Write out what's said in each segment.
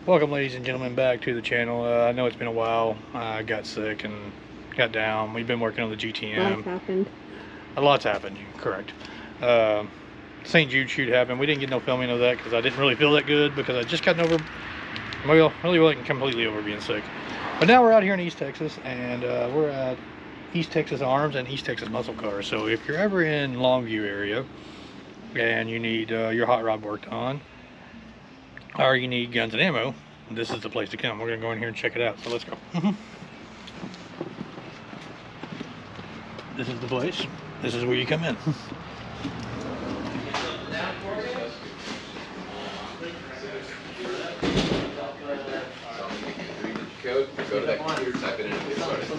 Welcome, ladies and gentlemen, back to the channel. I know it's been a while. I got sick and got down. We've been working on the GTM. Lots happened. A lot's happened, correct. St. Jude shoot happened. We didn't get no filming of that because I didn't really feel that good because I just gotten over, well, really wasn't completely over being sick. But now we're out here in East Texas, and we're at East Texas Arms and East Texas Muscle Cars. So if you're ever in Longview area and you need your hot rod worked on, or you need guns and ammo, this is the place to come. We're gonna go in here and check it out. So let's go. This is the place. This is where you come in.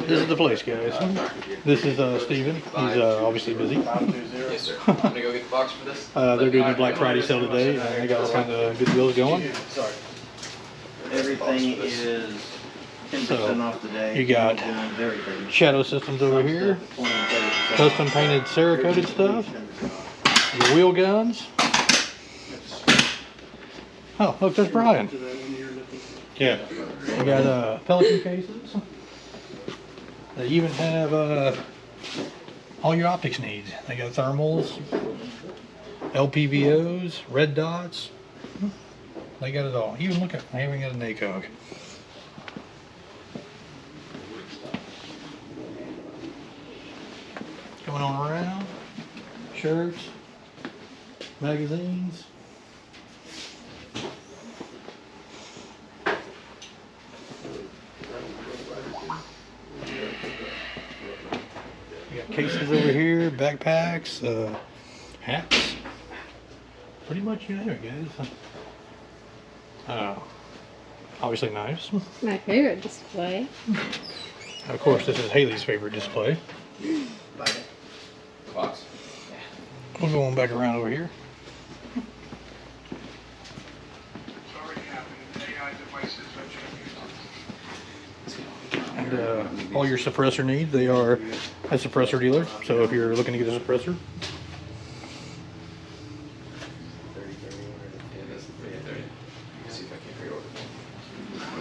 This is the place, guys. This is Steven. He's obviously busy. Yes, sir. I'm gonna go get the box for this. They're doing a Black Friday sale today, and they got all kinds of good deals going. Everything is 10% off today. You got Shadow Systems over here, custom painted Cerakoted stuff, your wheel guns. Oh, look, there's Brian. Yeah. You got Pelican cases. They even have all your optics needs. They got thermals, LPVOs, red dots. They got it all. Even look at, they even got a NACOG. Going on around, shirts, magazines. We got cases over here, backpacks, hats. Pretty much you name it, guys. Obviously knives. My favorite display. Of course, this is Haley's favorite display. Box. We'll go on back around over here. And all your suppressor needs, they are a suppressor dealer. So if you're looking to get a suppressor,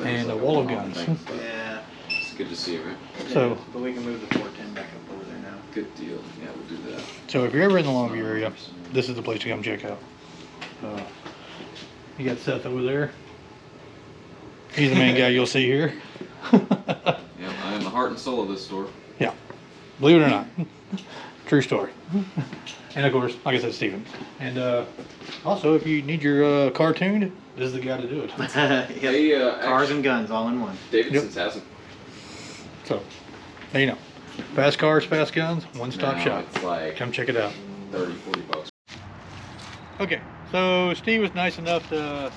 and a wall of guns. Yeah. It's good to see you, right? So, But we can move the 410 back up over there now. Good deal. Yeah, we'll do that. so if you're ever in the Longview area, this is the place to come check out. You got Seth over there. He's the main guy you'll see here. Yeah, I am the heart and soul of this store. Yeah, believe it or not, true story. And of course, like I said, Steven. And also, if you need your car tuned, this is the guy to do it. Hey, Cars and guns all in one. Davidson's hasn't. So, there you know. Fast cars, fast guns, one-stop Now shop. It's like Come check it out. 30, 40 bucks. Okay, so Steve was nice enough to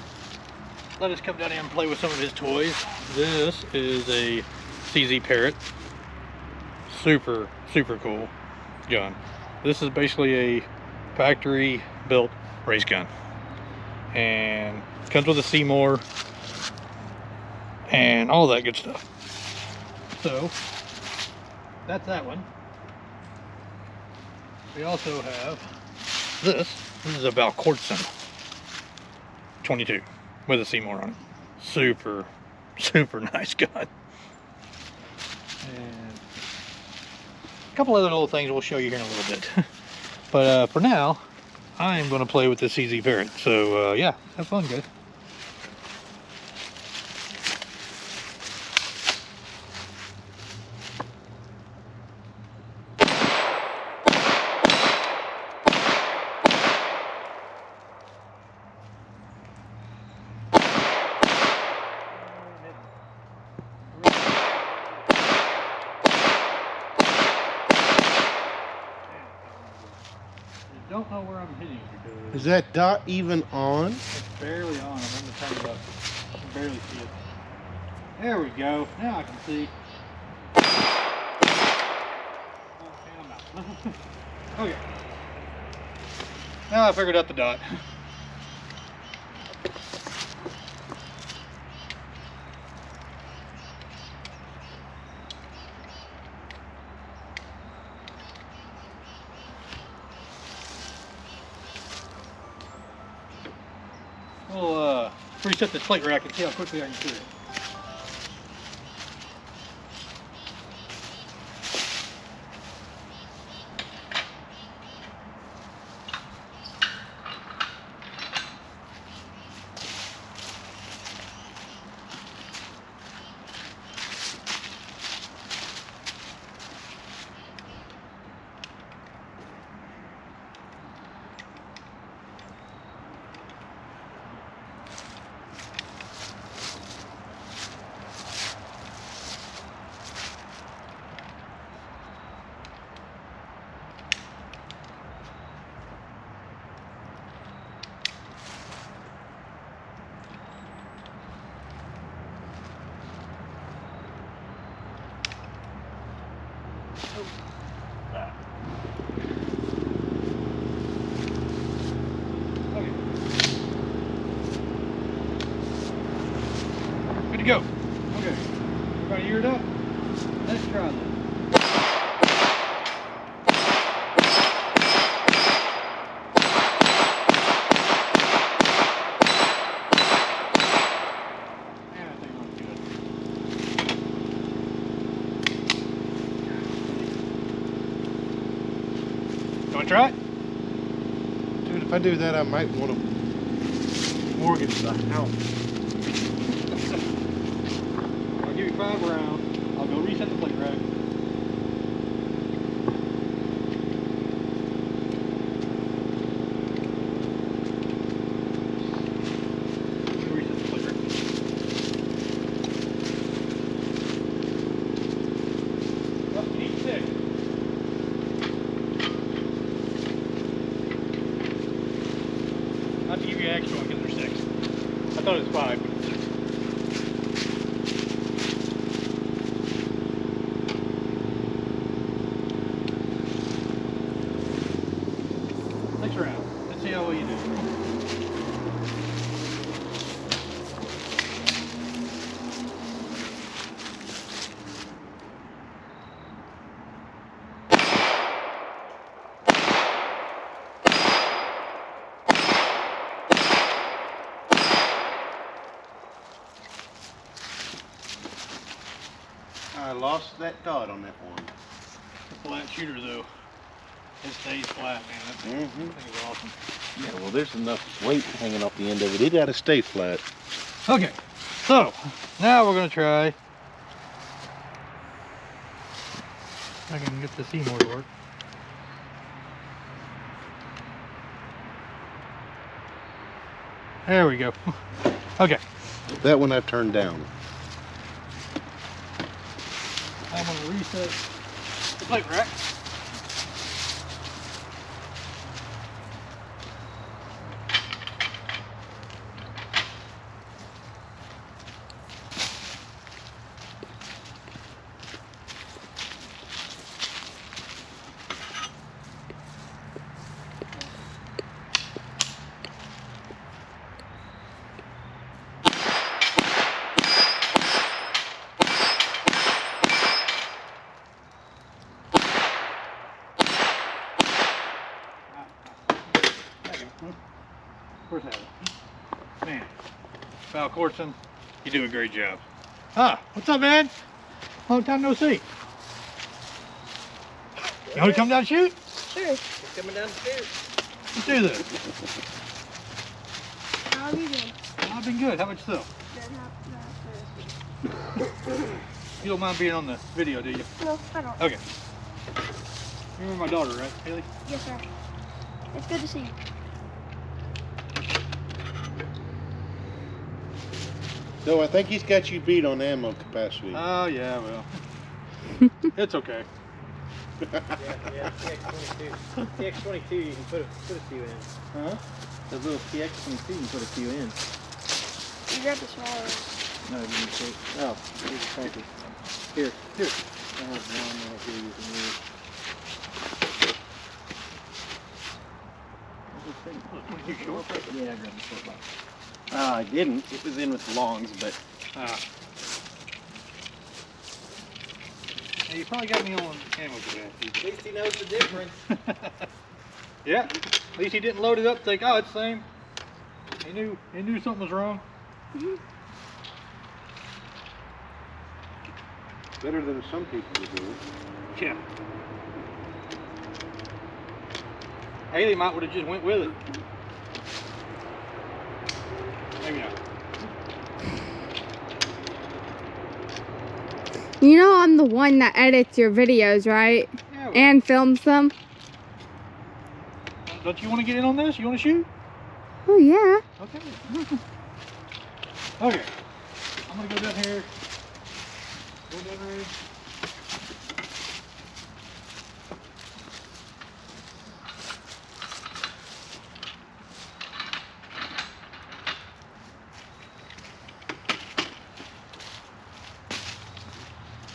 let us come down here and play with some of his toys. This is a CZ Parrot. Super, super cool gun. This is basically a factory built race gun. And it comes with a Seymour and all that good stuff. So, that's that one. We also have this. This is a Volquartsen 22 with a Seymour on it. Super, super nice gun. And a couple other little things we'll show you here in a little bit. But for now, I am going to play with this CZ Parrot. So yeah, have fun, guys. Don't know where I'm hitting because Is that dot even on? it's barely on. I'm going to turn it up. I can barely see it. There we go. Now I can see. Okay, I'm out. Okay. Now I figured out the dot. We'll reset this plate rack and see how quickly I can shoot it. Okay. Good to go. Okay. Everybody eared up? Let's try this. Man, that thing looks good. You want to try it? Dude, if I do that, I might want to mortgage the house. I'll give you 5 rounds. I'll go reset the plate rack. Reset the plate rack. Oh, you need 6. Not to give you an extra one because they're 6. I thought it was 5, but it's 6. Next round. Let's see how well you do. I lost that dot on that one. The flat shooter though. It stays flat, man. That thing is awesome. Yeah, well, there's enough weight hanging off the end of it. It got to stay flat. Okay, so now we're gonna try. I can get the Seymour to work. There we go. Okay, That one I've turned down. I'm gonna reset the plate rack. Of course I have. Man, Volquartsen, you do a great job. Ah, what's up, man? Long time no see. You want to come down and shoot? Sure. It's coming down the stairs. Let's do this. How are you doing? I've been good. How about yourself? You don't mind being on the video, do you? No, I don't. Okay. You remember my daughter, right, Haley? Yes, sir. It's good to see you. No, I think he's got you beat on ammo capacity. Oh, yeah, well. It's okay. Yeah, TX22. TX22 you can put a few in. Huh? The little TX22 you can put a few in. You grabbed the smaller one. No, you can take. Oh, thank you. Here. I have one right here you can use. You short? Yeah, I grabbed the short box. I didn't. It was in with the longs, but Ah. Hey, you probably got me on ammo capacity. at least he knows the difference. Yeah. At least he didn't load it up and think, oh, it's the same. He knew something was wrong. Better than some people are doing. Yeah. Haley might would have just went with it. Maybe not. You know I'm the one that edits your videos, right? Yeah, well, And films them? don't you want to get in on this? You want to shoot? Oh yeah. Okay. Okay. I'm gonna go down here. Go down there.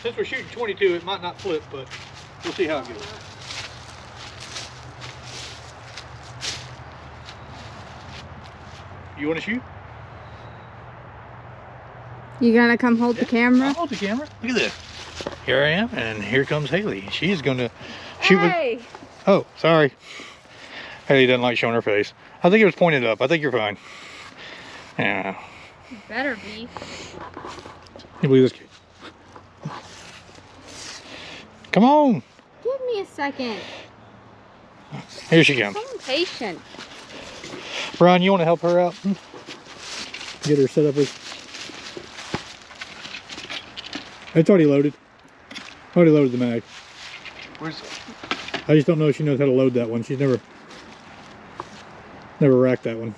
Since we're shooting 22, it might not flip, but we'll see how it goes. You want to shoot? You gonna come hold the I'll camera? hold the camera. Look at this. Here I am, and here comes Haley. She's gonna shoot with. Hey! Oh, sorry. Haley doesn't like showing her face. I think it was pointed up. I think you're fine. Yeah. You better be. You believe this kid? Come on. Give me a second. Here she comes. I'm impatient. Brian, you want to help her out? Get her set up with. It's already loaded. Already loaded the mag. Where's it? I just don't know if she knows how to load that one. She's never racked that one.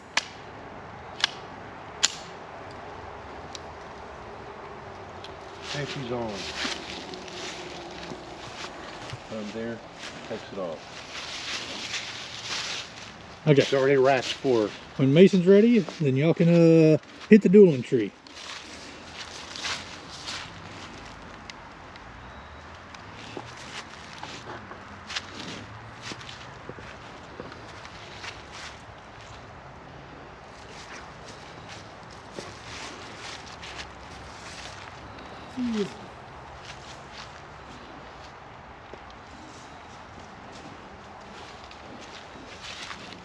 And she's on. From there, takes it off. Okay. It's already racked for her. When Mason's ready, then y'all can hit the dueling tree.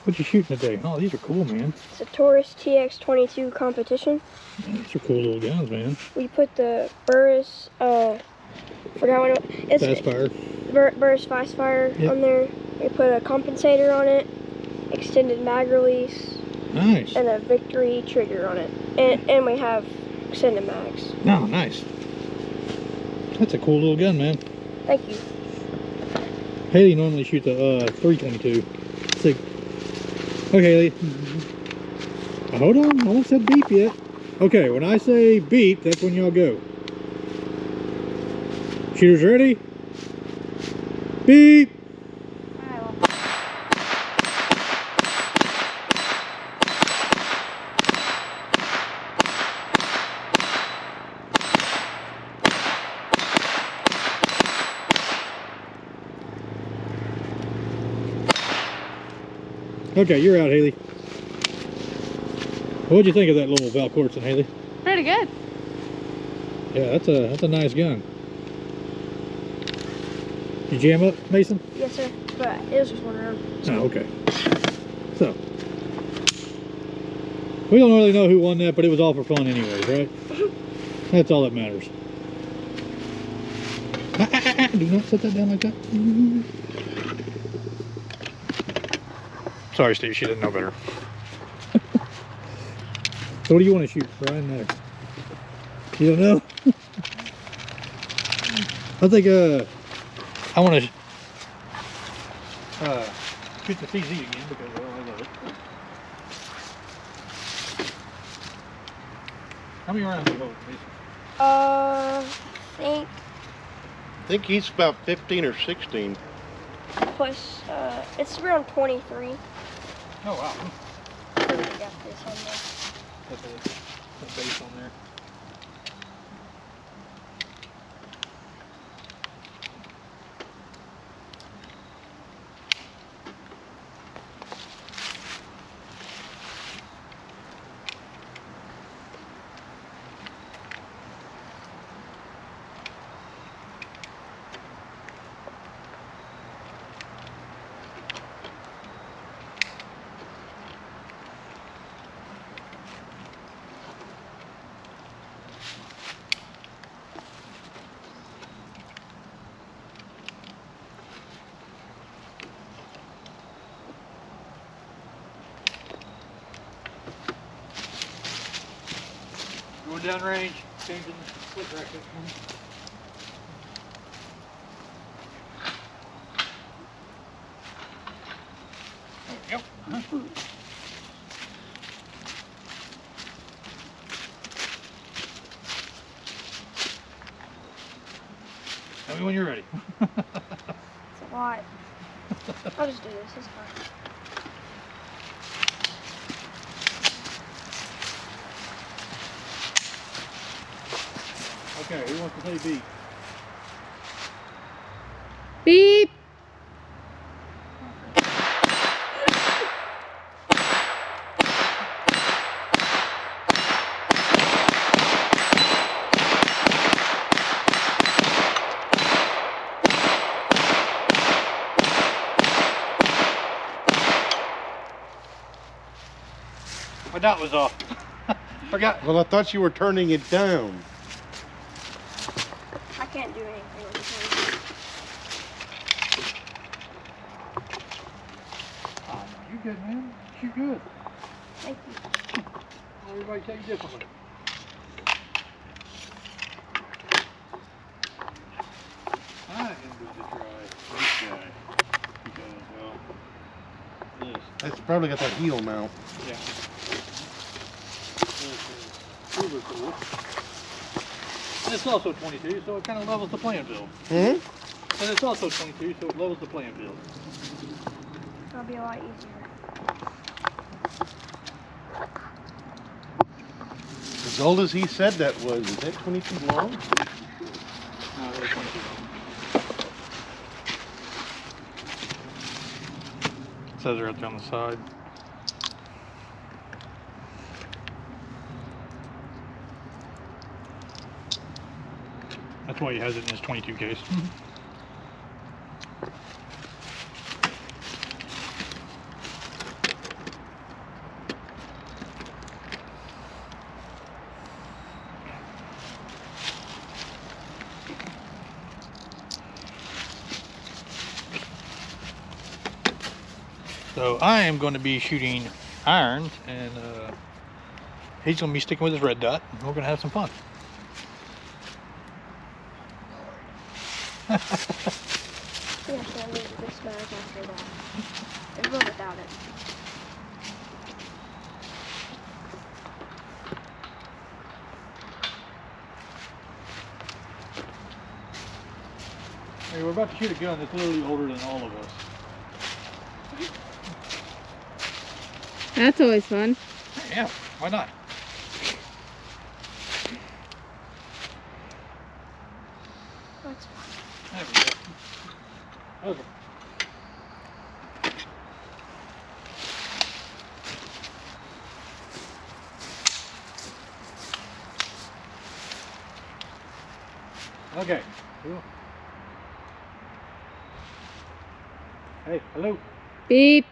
What you shooting today? Oh, these are cool, man. It's a Taurus Tx22 competition. These are cool little guns, man. We put the Burris, forgot what it's Fast fire. Burris Fast Fire Yep. on there. We put a compensator on it, extended mag release, Nice. and a victory trigger on it. And we have extended mags. Oh, nice. That's a cool little gun, man. Thank you. Haley normally shoots a 322. Sig. Okay, Haley. Hold on, I haven't said beep yet. Okay, when I say beep, that's when y'all go. Shooters ready? Beep! Okay, you're out, Haley. What'd you think of that little Volquartsen, Haley? Pretty good. Yeah, that's a nice gun. Did you jam up, Mason? Yes, sir. But it was just one round. Oh, okay. So, we don't really know who won that, but it was all for fun anyways, right? That's all that matters. Do not set that down like that. Sorry, Steve, she didn't know better. So what do you want to shoot, Brian, next? You don't know? I think, I want to shoot the CZ again because I love it. How many rounds do you hold, Mason? I I think he's about 15 or 16. plus, it's around 23. Oh, wow. So we got this on there. That's a base on there. downrange, changing split direction. There we go. Tell me when you're ready. It's a lot. I'll just do this. It's fine. Okay, who wants to say beep? Beep. My dot was off. Forgot. Well, I thought you were turning it down. I can't do anything with this. Oh, you good, man. You good. Thank you. Everybody take differently. I am going to try this guy because, well, this. It's probably got that heel mount. Yeah. This is uber cool. And it's also 22, so it kind of levels the playing field. Hmm? And it's also 22, so it levels the playing field. It'll be a lot easier. As old as he said that was, is that 22 long? No, it's 22. It says right there on the side. That's why he has it in his 22 case. So I am going to be shooting irons, and he's going to be sticking with his red dot, and we're going to have some fun. I think I can't lose this match after that. There's one without it. Hey, we're about to shoot a gun that's literally older than all of us. That's always fun. Yeah, why not? That's fine. There we go. Okay. Okay. Cool. Hey, hello. Beep.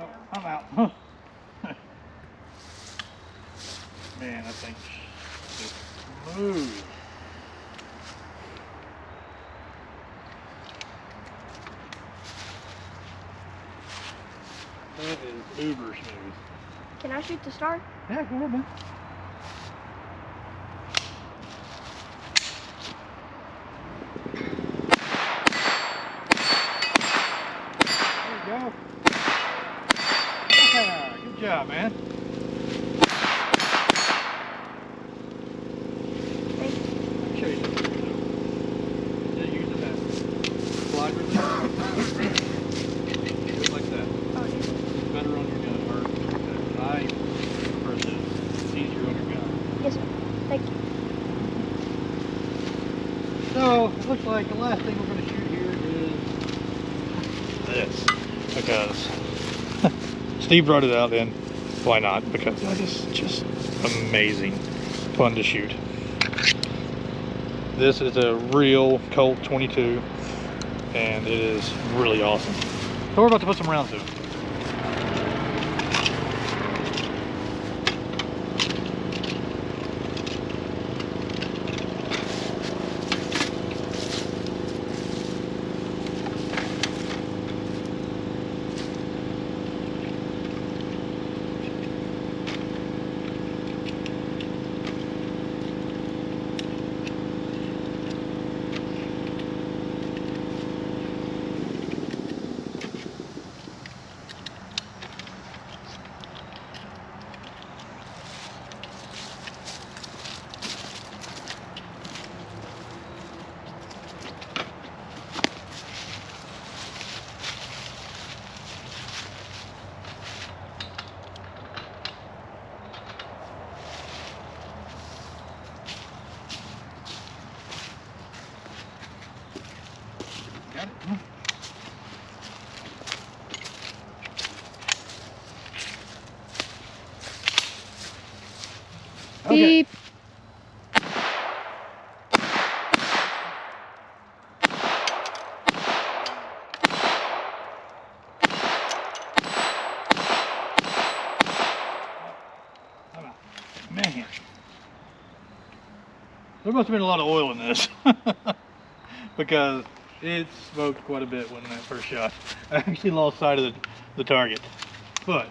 Oh, I'm out. Man, that thing is smooth. That is uber smooth. Can I shoot the star? Yeah, go ahead, man. There you go. Yeah, good job, man. Thank you. Let me show you something. Just use it as slide release. Do it like that. Oh, yeah. It's better on your gun, or I prefer this. It's easier on your gun. Yes, sir. Thank you. So, it looks like the last thing we're going to shoot here is this. Because Steve brought it out, and why not? Because that is just amazing fun to shoot. This is a real Colt 22, and it is really awesome. So we're about to put some rounds in it. Okay. Beep. Man, there must have been a lot of oil in this because it smoked quite a bit when that first shot. I actually lost sight of the target, but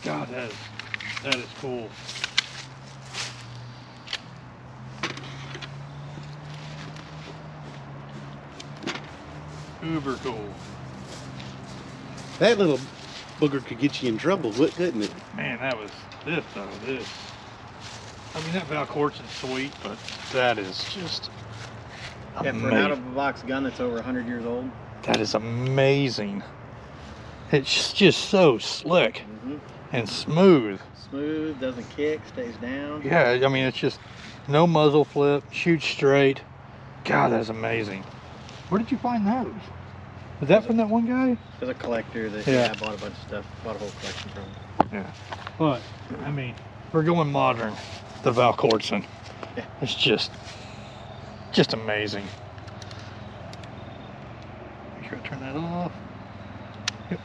God, that is cool. Uber cool. That little booger could get you in trouble, couldn't it? Man, that was this though. This. I mean, that Volquartsen's sweet, but that is just Yeah, for an out-of-the-box gun that's over 100 years old. that is amazing. It's just so slick and smooth. Smooth, doesn't kick, stays down. Yeah, I mean, it's just no muzzle flip, shoots straight. God, that's amazing. Where did you find those? Is that from that one guy? There's a collector that Yeah. I bought a bunch of stuff, bought a whole collection from. Yeah. But, I mean, we're going modern, the Volquartsen. Yeah. It's just amazing. Make sure I turn that off. Yep.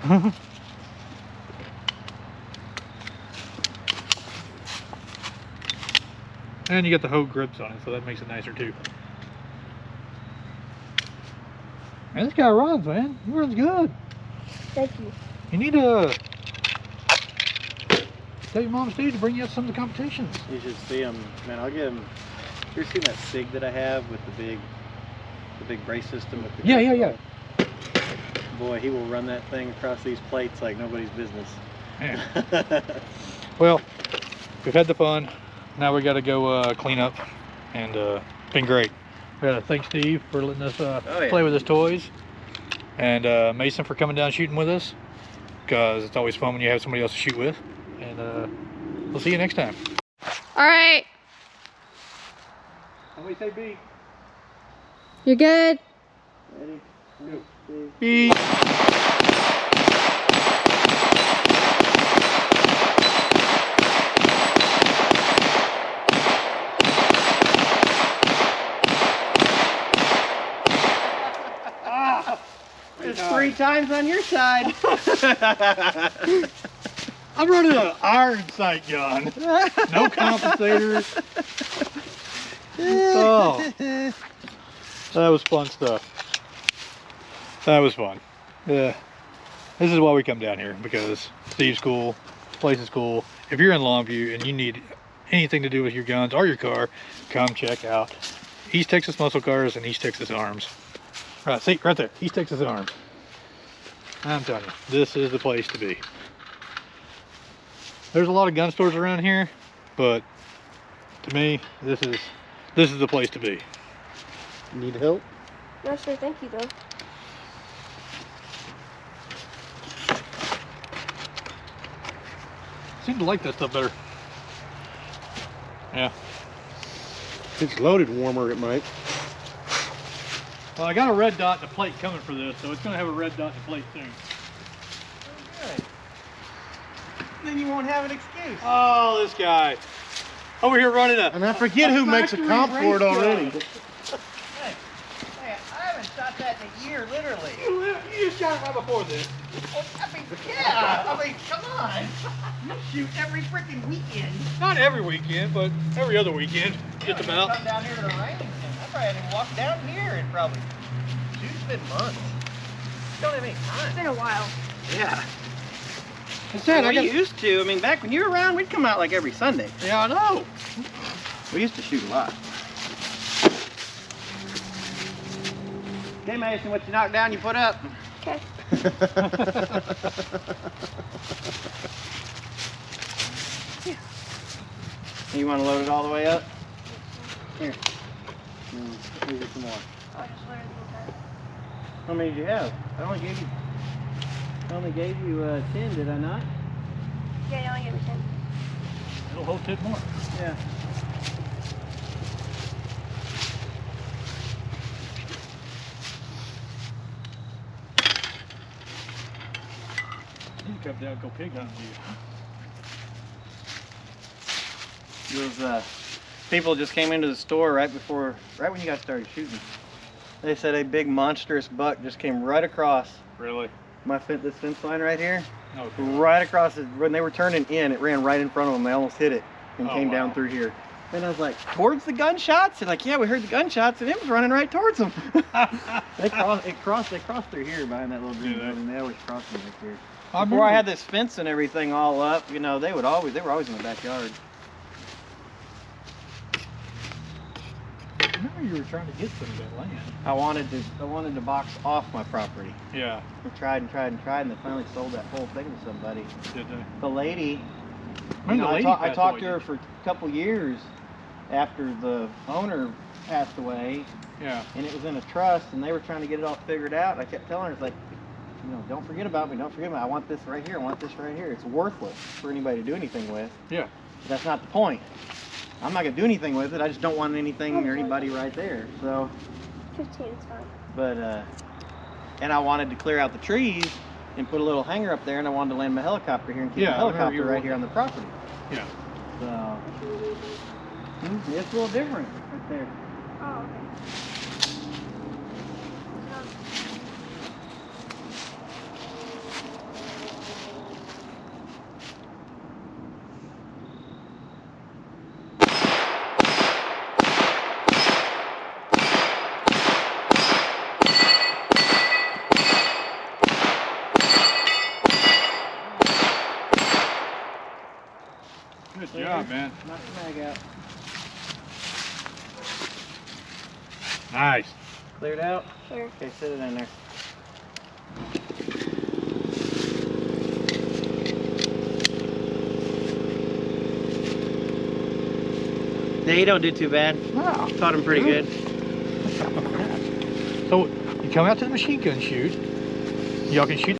And you got the Hogue grips on it, so that makes it nicer too. Man, this guy runs, man. He runs good. Thank you. You need to tell your mom Steve to bring you out some of the competitions. You should see him, man. I'll get him. You ever seen that SIG that I have with the big brace system with the Yeah. Boy, he will run that thing across these plates like nobody's business. Yeah. Well, we've had the fun. Now we got to go clean up, and it's been great. We got to thank Steve for letting us play with his toys, and Mason for coming down shooting with us, because it's always fun when you have somebody else to shoot with. And we'll see you next time. All right. Somebody say beep. You're good. Ready? Beep. It's 3 times on your side. I'm running an iron sight gun. No compensators. Oh, that was fun stuff. That was fun. Yeah, this is why we come down here, because Steve's cool, place is cool. If you're in Longview and you need anything to do with your guns or your car, come check out East Texas Muscle Cars and East Texas Arms. Right, see, right there, East Texas Arms. I'm telling you, this is the place to be. There's a lot of gun stores around here, but to me, this is the place to be. Need help? No, sir. Thank you, though. Seem to like that stuff better. Yeah. If it's loaded warmer, it might. Well, I got a red dot and a plate coming for this, so it's going to have a red dot and a plate soon. Good. Then you won't have an excuse. Oh, this guy. Over here running a... And I forget who makes a comp for it already. Hey, I haven't shot that in a year, literally. You just shot it right before this. I mean, yeah. I mean, come on. You shoot every freaking weekend. Not every weekend, but every other weekend, just about. Come down here to the range, and I probably had to walk down here and probably shoot's been months. Don't have any time. It's been a while. Yeah. Instead, We used to. I mean, back when you were around, we'd come out like every Sunday. Yeah, I know. We used to shoot a lot. Okay, Mason, what you knock down, you put up. Okay. You want to load it all the way up? Here. Here's you some more. Oh, I just learned the entire. How many did you have? I only gave you 10, did I not? Yeah, you only gave me 10. It'll hold 10 more. Yeah. You come down and go pig hunting with you. Those people just came into the store right when you guys started shooting. They said a big monstrous buck just came right across Really? this fence line right here. Okay. Right across it. When they were turning in, it ran right in front of them. They almost hit it and Oh, came down wow. through here. And I was like, towards the gunshots? And like, yeah, we heard the gunshots, and it was running right towards them. They crossed through here behind that little green Yeah. building. They always crossed me back here. I Before I remember- had this fence and everything all up, you know, they were always in the backyard. I remember you were trying to get some of that land. I wanted to box off my property. Yeah. We tried, and they finally sold that whole thing to somebody. Did they? The lady, When the lady I passed talked away, to her for a couple years after the owner passed away, Yeah. and it was in a trust, and they were trying to get it all figured out. I kept telling her, it's like, you know, don't forget about me, don't forget about me. I want this right here, I want this right here. It's worthless for anybody to do anything with. Yeah. But that's not the point. I'm not gonna do anything with it. I just don't want anything or anybody right there. So, 15 is fine. but and I wanted to clear out the trees and put a little hangar up there, and I wanted to land my helicopter here and keep Yeah, the I remember helicopter you were right here on the property. Yeah. So it's a little different right there. Oh, okay. Good job, man. Knock the mag out. Nice. Cleared out. Sure. Okay, sit it in there. They don't do too bad. Wow. Caught him pretty good. So you come out to the machine gun shoot. Y'all can shoot